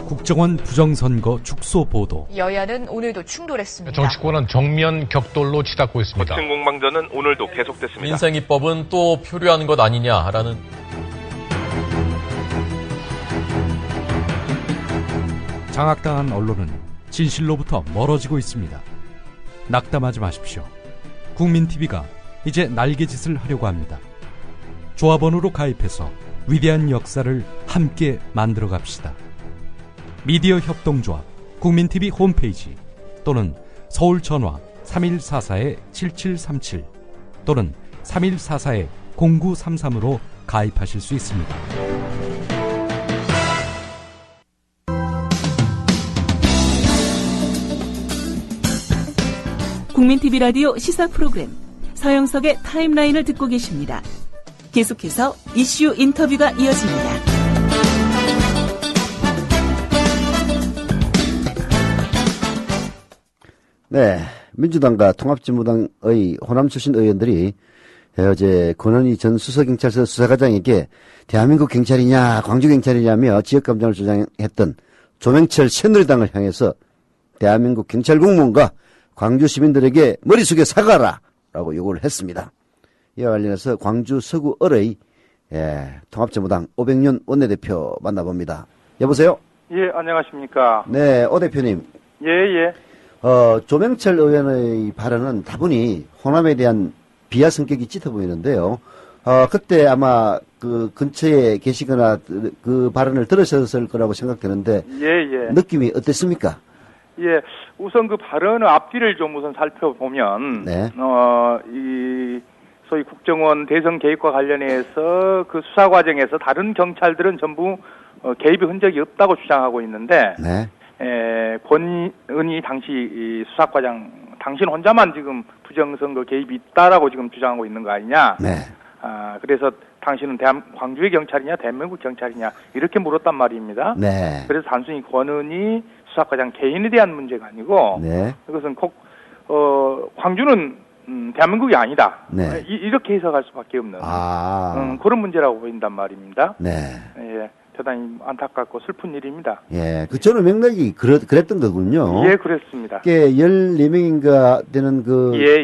국정원 부정선거 축소 보도. 여야는 오늘도 충돌했습니다. 정치권은 정면 격돌로 치닫고 있습니다. 거친 공방전은 오늘도 계속됐습니다. 민생입법은 또 표류하는 것 아니냐라는. 장악당한 언론은 진실로부터 멀어지고 있습니다. 낙담하지 마십시오. 국민TV가 이제 날개짓을 하려고 합니다. 조합원으로 가입해서 위대한 역사를 함께 만들어 갑시다. 미디어 협동조합 국민TV 홈페이지 또는 서울 전화 3144-7737 또는 3144-0933으로 가입하실 수 있습니다. 국민TV 라디오 시사 프로그램 서영석의 타임라인을 듣고 계십니다. 계속해서 이슈 인터뷰가 이어집니다. 네, 민주당과 통합진보당의 호남 출신 의원들이 어제 권은희 전 수서경찰서 수사과장에게 대한민국 경찰이냐 광주경찰이냐며 지역감정을 주장했던 조명철 새누리당을 향해서 대한민국 경찰 공무원과 광주 시민들에게 머리 숙여 사과하라 라고 요구를 했습니다. 이와 관련해서 광주 서구 을의 통합진보당 오백년 원내대표 만나봅니다. 여보세요? 예, 안녕하십니까? 네, 오 대표님. 예. 조명철 의원의 발언은 다분히 호남에 대한 비하 성격이 짙어 보이는데요. 그때 아마 그 근처에 계시거나 그 발언을 들으셨을 거라고 생각되는데. 예. 느낌이 어땠습니까? 예, 우선 그 발언의 앞뒤를 좀 우선 살펴보면. 네. 이 소위 국정원 대선 개입과 관련해서 그 수사 과정에서 다른 경찰들은 전부 개입의 흔적이 없다고 주장하고 있는데. 네. 권은희 당시 수사과장 당신 혼자만 지금 부정선거 개입이 있다라고 지금 주장하고 있는 거 아니냐. 네. 그래서 당신은 광주의 경찰이냐 대한민국 경찰이냐 이렇게 물었단 말입니다. 네. 그래서 단순히 권은희 수사과장 개인에 대한 문제가 아니고. 네. 이것은 광주는 대한민국이 아니다. 네. 이렇게 해석할 수밖에 없는 그런 문제라고 보인단 말입니다. 네. 예. 대단히 안타깝고 슬픈 일입니다. 예, 저는 맥락이 그랬던 거군요. 예, 그랬습니다. 14명인가 되는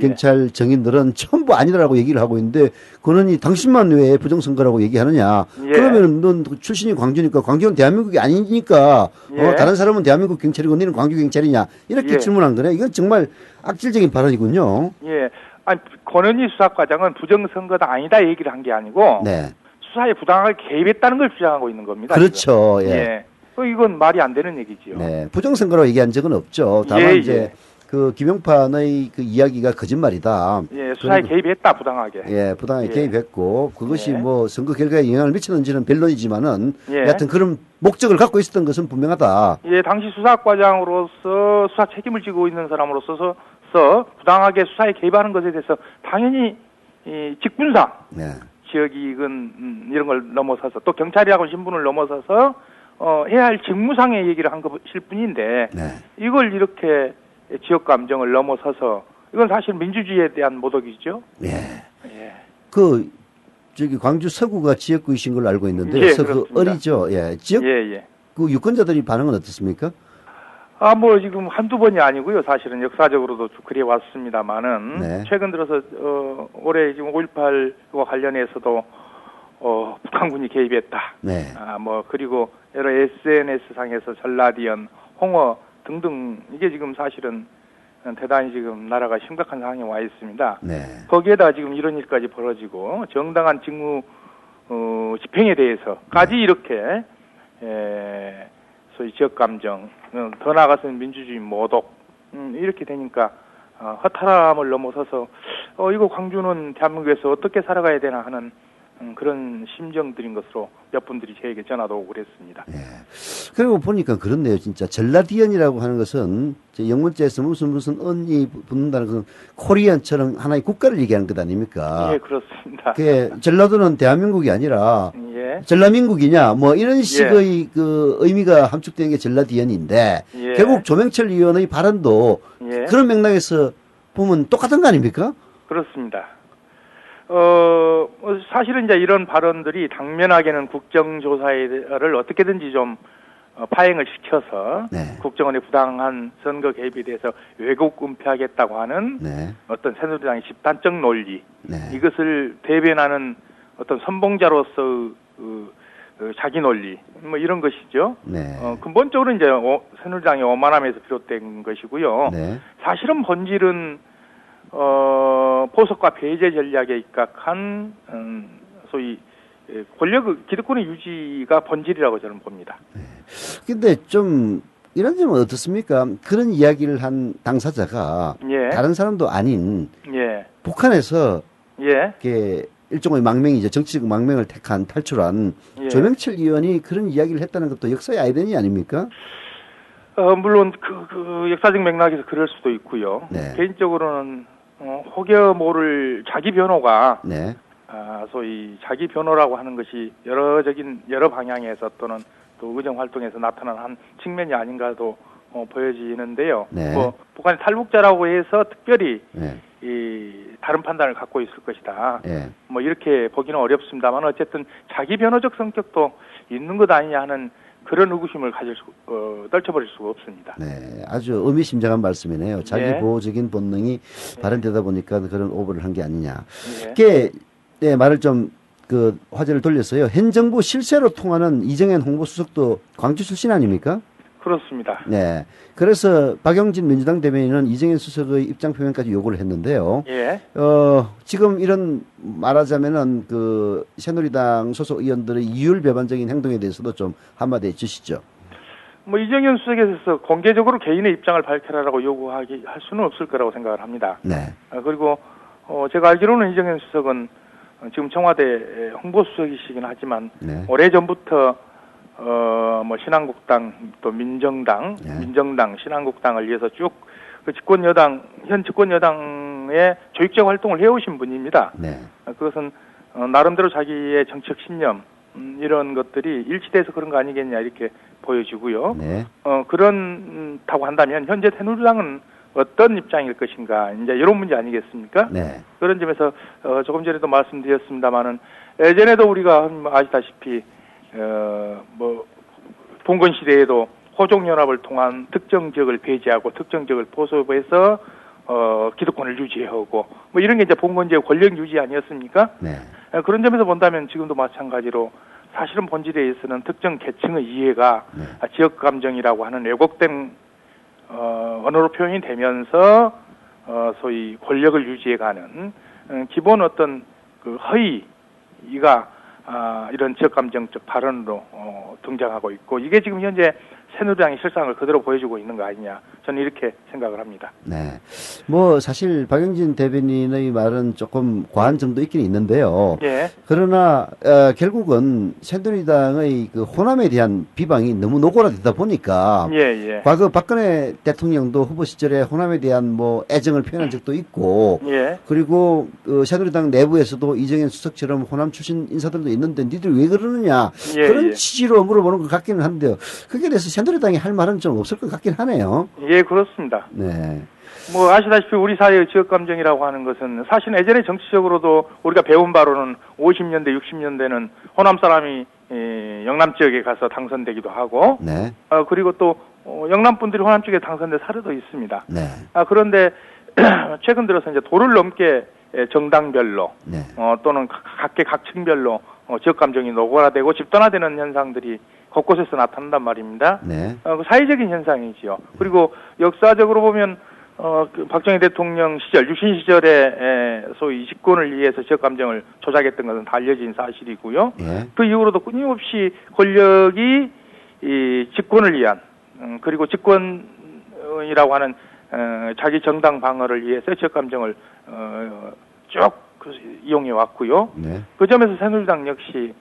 경찰 정인들은 전부 아니라고 얘기를 하고 있는데, 그러니 당신만 왜 부정선거라고 얘기하느냐. 예. 그러면 넌 출신이 광주니까, 광주는 대한민국이 아니니까, 예. 다른 사람은 대한민국 경찰이고, 너는 광주 경찰이냐. 이렇게 질문한 거네. 이건 정말 악질적인 발언이군요. 예. 아니, 권은희 수사과장은 부정선거다 아니다 얘기를 한 게 아니고, 네. 수사에 부당하게 개입했다는 걸 주장하고 있는 겁니다. 그렇죠. 지금. 예. 이건 말이 안 되는 얘기지요. 네. 부정선거라고 얘기한 적은 없죠. 다만 이제 그 김용판의 그 이야기가 거짓말이다. 예, 수사에 개입했다 부당하게. 예, 부당하게 개입했고 그것이 뭐 선거 결과에 영향을 미치는지는 변론이지만은 여하튼 그런 목적을 갖고 있었던 것은 분명하다. 예, 당시 수사과장으로서 수사 책임을 지고 있는 사람으로서 부당하게 수사에 개입하는 것에 대해서 당연히 직분상. 네. 지역이익은 이런 걸 넘어서서 또 경찰이라고 신분을 넘어서서 해야 할 직무상의 얘기를 한 것일 뿐인데 네. 이걸 이렇게 지역 감정을 넘어서서 이건 사실 민주주의에 대한 모독이죠. 예. 광주 서구가 지역구이신 걸로 알고 있는데 서구 어리죠. 예. 지역 그 유권자들이 반응은 어떻습니까? 지금 한두 번이 아니고요. 사실은 역사적으로도 그래 왔습니다만은. 네. 최근 들어서, 올해 지금 5.18과 관련해서도, 북한군이 개입했다. 네. 그리고 여러 SNS상에서 전라디언, 홍어 등등, 이게 지금 사실은 대단히 지금 나라가 심각한 상황에 와 있습니다. 네. 거기에다 지금 이런 일까지 벌어지고, 정당한 직무, 집행에 대해서까지 이렇게, 소위 지역 감정, 더 나아가서는 민주주의 모독, 이렇게 되니까, 허탈함을 넘어서서, 이거 광주는 대한민국에서 어떻게 살아가야 되나 하는, 그런 심정들인 것으로 몇 분들이 저에게 전화도 오고 그랬습니다. 예. 그리고 보니까 그렇네요. 진짜 전라디언이라고 하는 것은 영문자에서 무슨 언이 붙는다는 것은 코리안처럼 하나의 국가를 얘기하는 것 아닙니까? 예, 그렇습니다. 전라도는 대한민국이 아니라 전라민국이냐 이런 식의 그 의미가 함축된 게 전라디언인데 결국 조명철 의원의 발언도 그런 맥락에서 보면 똑같은 거 아닙니까? 그렇습니다. 사실은 이제 이런 발언들이 당면하게는 국정조사를 어떻게든지 좀, 파행을 시켜서 네. 국정원의 부당한 선거 개입에 대해서 왜곡 은폐하겠다고 하는 네. 어떤 새누리당의 집단적 논리, 네. 이것을 대변하는 어떤 선봉자로서 자기 논리, 뭐 이런 것이죠. 네. 근본적으로 이제 새누리당의 오만함에서 비롯된 것이고요. 네. 사실은 본질은 포석과 배제 전략에 입각한 소위 권력 기득권의 유지가 본질이라고 저는 봅니다. 근데 좀 이런 점은 어떻습니까? 그런 이야기를 한 당사자가 예. 다른 사람도 아닌 예. 북한에서 예. 이렇게 일종의 망명이죠. 정치적 망명을 택한 탈출한 예. 조명철 의원이 그런 이야기를 했다는 것도 역사의 아이러니 아닙니까? 물론 그 역사적 맥락에서 그럴 수도 있고요. 네. 개인적으로는 혹여 모를 자기 변호가 네. 소위 자기 변호라고 하는 것이 여러 방향에서 또는 또 의정 활동에서 나타난 한 측면이 아닌가도 보여지는데요. 네. 뭐 북한이 탈북자라고 해서 특별히 네. 이 다른 판단을 갖고 있을 것이다. 네. 뭐 이렇게 보기는 어렵습니다만 어쨌든 자기 변호적 성격도 있는 것 아니냐 하는 그런 의구심을 떨쳐버릴 수가 없습니다. 네, 아주 의미심장한 말씀이네요. 자기 네. 보호적인 본능이 발현되다 보니까 그런 오보를 한 게 아니냐. 네. 이게 네, 말을 좀 화제를 돌렸어요. 현 정부 실세로 통하는 이정현 홍보수석도 광주 출신 아닙니까? 그렇습니다. 네. 그래서 박영진 민주당 대변인은 이정현 수석의 입장 표명까지 요구를 했는데요. 예. 지금 이런 말하자면은 새누리당 소속 의원들의 이율 배반적인 행동에 대해서도 좀 한마디 해주시죠. 뭐 이정현 수석에서 공개적으로 개인의 입장을 밝혀라라고 할 수는 없을 거라고 생각을 합니다. 네. 그리고 제가 알기로는 이정현 수석은 지금 청와대 홍보수석이시긴 하지만 네. 오래전부터 뭐 신한국당 또 민정당, 네. 신한국당을 위해서 쭉 현 집권 여당의 조직적 활동을 해오신 분입니다. 네. 그것은 나름대로 자기의 정치적 신념 이런 것들이 일치돼서 그런 거 아니겠냐 이렇게 보여지고요. 네. 그렇다고 한다면 현재 새누리당은 어떤 입장일 것인가 이제 이런 문제 아니겠습니까? 네. 그런 점에서 조금 전에도 말씀드렸습니다마는 예전에도 우리가 아시다시피 뭐 봉건 시대에도 호종연합을 통한 특정 지역을 배제하고 특정 지역을 포섭해서 기득권을 유지하고 뭐 이런 게 이제 봉건제의 권력 유지 아니었습니까? 네. 그런 점에서 본다면 지금도 마찬가지로 사실은 본질에 있어서는 특정 계층의 이해가 네. 지역 감정이라고 하는 왜곡된 언어로 표현이 되면서 소위 권력을 유지해가는 기본 어떤 허위가 이런 지역 감정적 발언으로 등장하고 있고 이게 지금 현재 새누리당의 실상을 그대로 보여주고 있는 거 아니냐 저는 이렇게 생각을 합니다. 네. 뭐 사실 박영진 대변인의 말은 조금 과한 점도 있긴 있는데요. 예. 그러나 결국은 새누리당의 호남에 대한 비방이 너무 노골화되다 보니까 예. 과거 박근혜 대통령도 후보 시절에 호남에 대한 뭐 애정을 표현한 적도 있고 예. 그리고 새누리당 내부에서도 이정현 수석처럼 호남 출신 인사들도 있는데 니들 왜 그러느냐 그런 취지로 물어보는 것 같기는 한데요. 그게 대해서 새누리당이 할 말은 좀 없을 것 같긴 하네요. 예, 그렇습니다. 네. 뭐 아시다시피 우리 사회의 지역 감정이라고 하는 것은 사실 예전에 정치적으로도 우리가 배운 바로는 50년대, 60년대는 호남 사람이 영남 지역에 가서 당선되기도 하고, 네. 그리고 또 영남 분들이 호남 지역에 당선된 사례도 있습니다. 네. 그런데 최근 들어서 이제 도를 넘게 정당별로 네. 또는 각층별로 지역 감정이 노골화되고 집단화되는 현상들이 곳곳에서 나타난단 말입니다. 네. 사회적인 현상이지요. 그리고 역사적으로 보면 박정희 대통령 시절, 유신 시절에 소위 집권을 위해서 지역 감정을 조작했던 것은 다 알려진 사실이고요. 예. 그 이후로도 끊임없이 권력이 이 집권을 위한 그리고 집권이라고 하는 자기 정당 방어를 위해서 지역 감정을 쭉 이용해 왔고요. 네. 그 점에서 새누리당 역시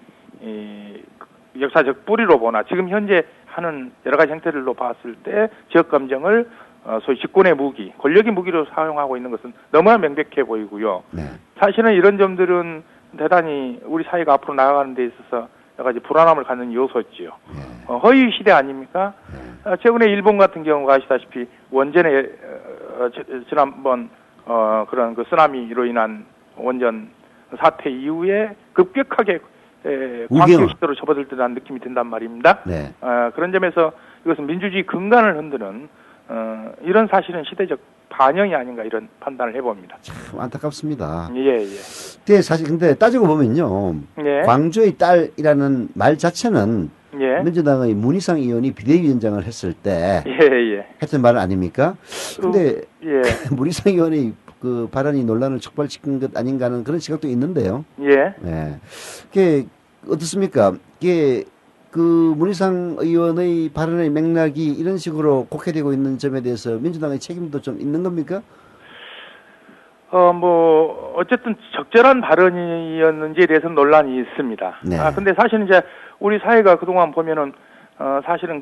역사적 뿌리로 보나 지금 현재 하는 여러 가지 형태들로 봤을 때 지역 감정을 소위 집권의 무기, 권력의 무기로 사용하고 있는 것은 너무나 명백해 보이고요. 네. 사실은 이런 점들은 대단히 우리 사회가 앞으로 나아가는 데 있어서 여러 가지 불안함을 갖는 요소지요. 네. 허위 시대 아닙니까? 최근에 일본 같은 경우가 아시다시피 원전에 지난번 그런 그 쓰나미로 인한 원전 사태 이후에 급격하게 우경을. 시대로 접어들 듯한 느낌이 든단 말입니다. 네. 그런 점에서 이것은 민주주의 근간을 흔드는 이런 사실은 시대적 반영이 아닌가 이런 판단을 해봅니다. 참 안타깝습니다. 예. 근데 사실 근데 따지고 보면요. 예. 광주의 딸이라는 말 자체는 예. 민주당의 문희상 의원이 비대위원장을 했을 때 예. 했던 말 아닙니까? 근데 예. 문희상 의원의 그 발언이 논란을 촉발시킨 것 아닌가 하는 그런 시각도 있는데요. 예. 네. 그게 어떻습니까? 이게 그 문희상 의원의 발언의 맥락이 이런 식으로 곡해되고 있는 점에 대해서 민주당의 책임도 좀 있는 겁니까? 어쨌든 적절한 발언이었는지에 대해서는 논란이 있습니다. 네. 근데 사실은 이제 우리 사회가 그동안 보면은, 사실은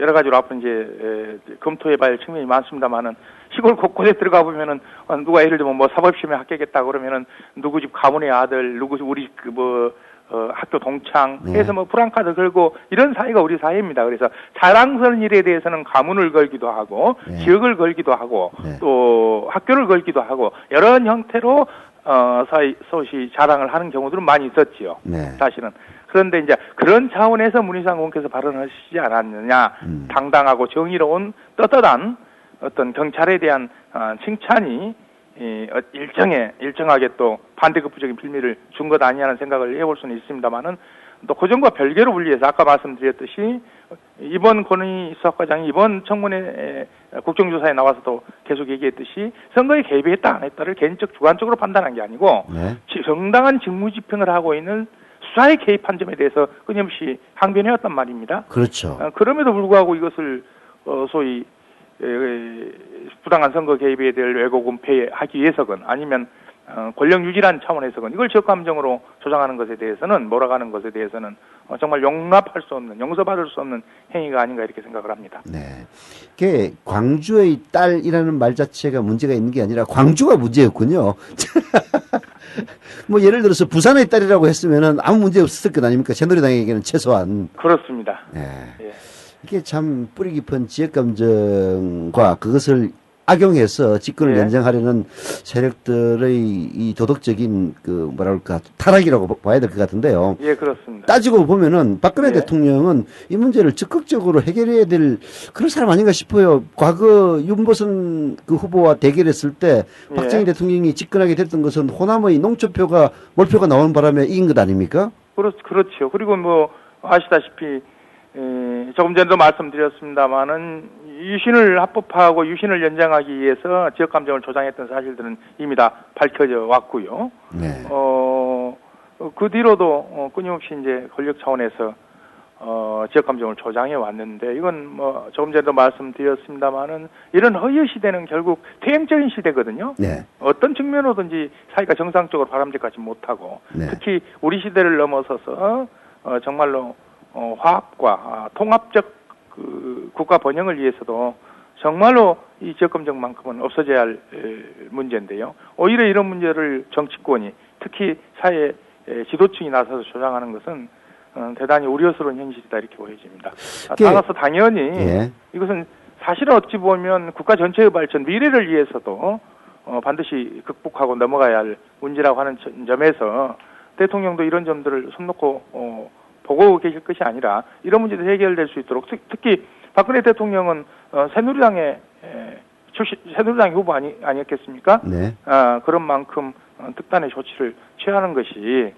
여러 가지로 앞으로 이제, 검토해봐야 할 측면이 많습니다만은, 시골 곳곳에 들어가 보면은, 누가 예를 들면 사법시험에 합격했다 그러면은, 누구 집 가문의 아들, 우리 학교 동창 해서 프랑카드 걸고 이런 사회가 우리 사회입니다. 그래서 자랑스러운 일에 대해서는 가문을 걸기도 하고 지역을 걸기도 하고 또 학교를 걸기도 하고 여러 형태로 소위 자랑을 하는 경우들은 많이 있었지요. 사실은. 그런데 이제 그런 차원에서 문희상 의원께서 발언하시지 않았느냐. 당당하고 정의로운 떳떳한 어떤 경찰에 대한 칭찬이 일정하게 또 반대급부적인 빌미를 준 것 아니냐는 생각을 해볼 수는 있습니다만은 또 그 점과 별개로 분리해서 아까 말씀드렸듯이 이번 권은희 수사과장이 이번 청문회 국정조사에 나와서도 계속 얘기했듯이 선거에 개입했다 안 했다를 개인적 주관적으로 판단한 게 아니고 정당한 직무집행을 하고 있는 수사에 개입한 점에 대해서 끊임없이 항변해왔단 말입니다. 그렇죠. 그럼에도 불구하고 이것을 소위 부당한 선거 개입에 대해 왜곡 은폐하기 위해서건 아니면 권력 유지라는 차원에서건 이걸 지역감정으로 조장하는 것에 대해서는 몰아가는 것에 대해서는 정말 용납할 수 없는 용서받을 수 없는 행위가 아닌가 이렇게 생각을 합니다. 네, 그게 광주의 딸이라는 말 자체가 문제가 있는 게 아니라 광주가 문제였군요. 뭐 예를 들어서 부산의 딸이라고 했으면은 아무 문제 없었을 것 아닙니까? 새누리당에게는 최소한. 그렇습니다. 네. 예. 이게 참 뿌리 깊은 지역 감정과 그것을 악용해서 집권을 연장하려는 세력들의 이 도덕적인 타락이라고 봐야 될 것 같은데요. 예, 그렇습니다. 따지고 보면은 박근혜 대통령은 이 문제를 적극적으로 해결해야 될 그런 사람 아닌가 싶어요. 과거 윤보선 그 후보와 대결했을 때 박정희 대통령이 집권하게 됐던 것은 호남의 농촌표가 몰표가 나오는 바람에 이긴 것 아닙니까? 그렇죠. 그리고 아시다시피 조금 전에도 말씀드렸습니다만은 유신을 합법화하고 유신을 연장하기 위해서 지역 감정을 조장했던 사실들은 이미 다 밝혀져 왔고요. 네. 그 뒤로도 끊임없이 이제 권력 차원에서 지역 감정을 조장해 왔는데 이건 조금 전에도 말씀드렸습니다만은 이런 허위 시대는 결국 퇴행적인 시대거든요. 네. 어떤 측면으로든지 사회가 정상적으로 바람직하지 못하고 특히 우리 시대를 넘어서서 정말로 화합과 통합적 국가 번영을 위해서도 정말로 이 지역감정만큼은 없어져야 할 문제인데요. 오히려 이런 문제를 정치권이 특히 사회 지도층이 나서서 조장하는 것은 대단히 우려스러운 현실이다 이렇게 보여집니다. 따라서 당연히 이것은 사실은 어찌 보면 국가 전체의 발전, 미래를 위해서도 반드시 극복하고 넘어가야 할 문제라고 하는 점에서 대통령도 이런 점들을 손 놓고 보고 계실 것이 아니라 이런 문제도 해결될 수 있도록 특히 박근혜 대통령은 새누리당 후보 아니었겠습니까? 네. 그런 만큼 특단의 조치를 취하는 것이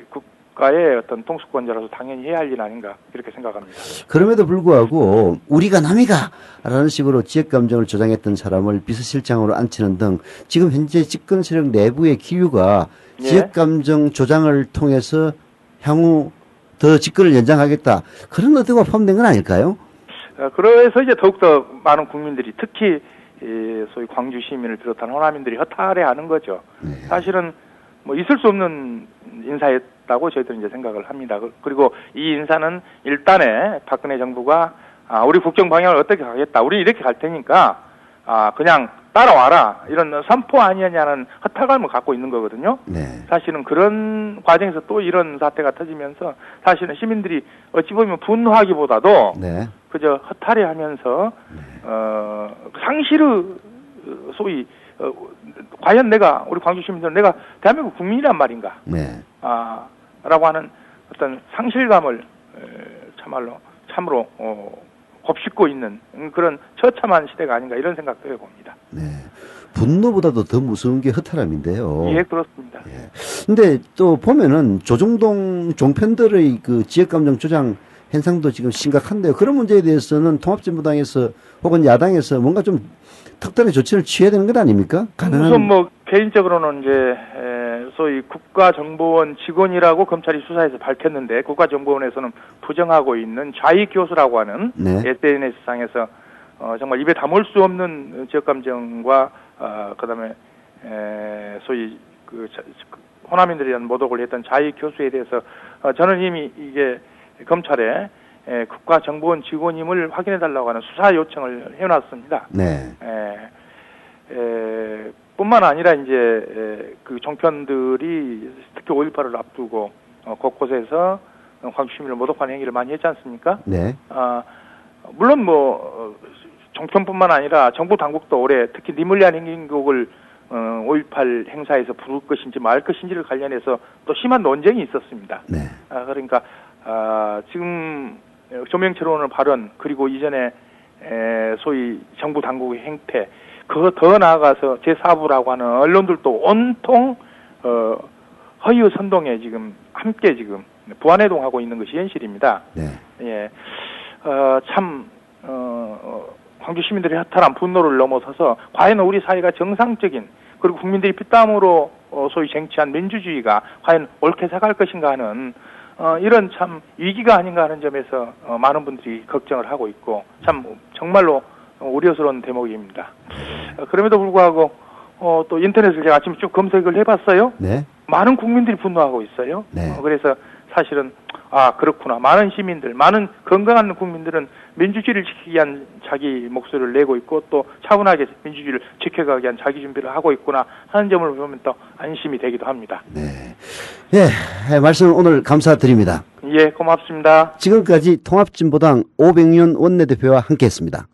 국가의 어떤 통수권자로서 당연히 해야 할 일 아닌가 이렇게 생각합니다. 그럼에도 불구하고 우리가 남이가라는 식으로 지역 감정을 조장했던 사람을 비서실장으로 앉히는 등 지금 현재 집권 세력 내부의 기류가 지역 감정 조장을 통해서 향후 더 집권을 연장하겠다. 그런 의도가 포함된 건 아닐까요? 그래서 이제 더욱더 많은 국민들이 특히 소위 광주 시민을 비롯한 호남인들이 허탈해하는 거죠. 사실은 있을 수 없는 인사였다고 저희들은 이제 생각을 합니다. 그리고 이 인사는 일단에 박근혜 정부가 우리 국정 방향을 어떻게 가겠다. 우리 이렇게 갈 테니까 그냥 따라와라 이런 선포 아니냐는 허탈감을 갖고 있는 거거든요. 사실은 그런 과정에서 또 이런 사태가 터지면서 사실은 시민들이 어찌 보면 분노하기보다도 그저 허탈해하면서 상실의 소위 과연 우리 광주 시민들은 내가 대한민국 국민이란 말인가? 된다라고 하는 어떤 상실감을 참으로 곱씹고 있는 그런 처참한 시대가 아닌가 이런 생각도 해봅니다. 네. 분노보다도 더 무서운 게 허탈함인데요. 예, 그렇습니다. 예. 근데 또 보면은 조중동 종편들의 그 지역감정 조장 현상도 지금 심각한데요. 그런 문제에 대해서는 통합진보당에서 혹은 야당에서 뭔가 좀 특단의 조치를 취해야 되는 것 아닙니까? 우선 뭐 개인적으로는 이제 소위 국가정보원 직원이라고 검찰이 수사해서 밝혔는데 국가정보원에서는 부정하고 있는 좌익 교수라고 하는 네. SNS상에서 정말 입에 담을 수 없는 지역감정과 그다음에 소위 호남인들에 대한 모독을 했던 좌익 교수에 대해서 저는 이미 이게 검찰에 국가정보원 직원임을 확인해달라고 하는 수사 요청을 해놨습니다. 네. 뿐만 아니라 이제 그 종편들이 특히 5.18을 앞두고 곳곳에서 광주 시민을 모독하는 행위를 많이 했지 않습니까? 네. 물론 뭐 종편뿐만 아니라 정부 당국도 올해 특히 니물리안 행진곡을 5.18 행사에서 부를 것인지 말 것인지를 관련해서 또 심한 논쟁이 있었습니다. 네. 그러니까 지금 조명철원의 발언 그리고 이전에 소위 정부 당국의 행태 그거 더 나아가서 제4부라고 하는 언론들도 온통 허위의 선동에 지금 함께 지금 부안해동하고 있는 것이 현실입니다. 네. 예, 참 광주 시민들의 허탈한 분노를 넘어서서 과연 우리 사회가 정상적인 그리고 국민들이 피땀으로 소위 쟁취한 민주주의가 과연 옳게 살아갈 것인가 하는 이런 참 위기가 아닌가 하는 점에서 많은 분들이 걱정을 하고 있고 참 정말로 우려스러운 대목입니다. 그럼에도 불구하고 또 인터넷을 제가 아침에 쭉 검색을 해봤어요. 네. 많은 국민들이 분노하고 있어요. 네. 그래서 사실은 그렇구나. 많은 시민들, 많은 건강한 국민들은 민주주의를 지키기 위한 자기 목소리를 내고 있고 또 차분하게 민주주의를 지켜가기 위한 자기 준비를 하고 있구나 하는 점을 보면 또 안심이 되기도 합니다. 네. 예, 말씀 오늘 감사드립니다. 예, 고맙습니다. 지금까지 통합진보당 오백윤 원내대표와 함께했습니다.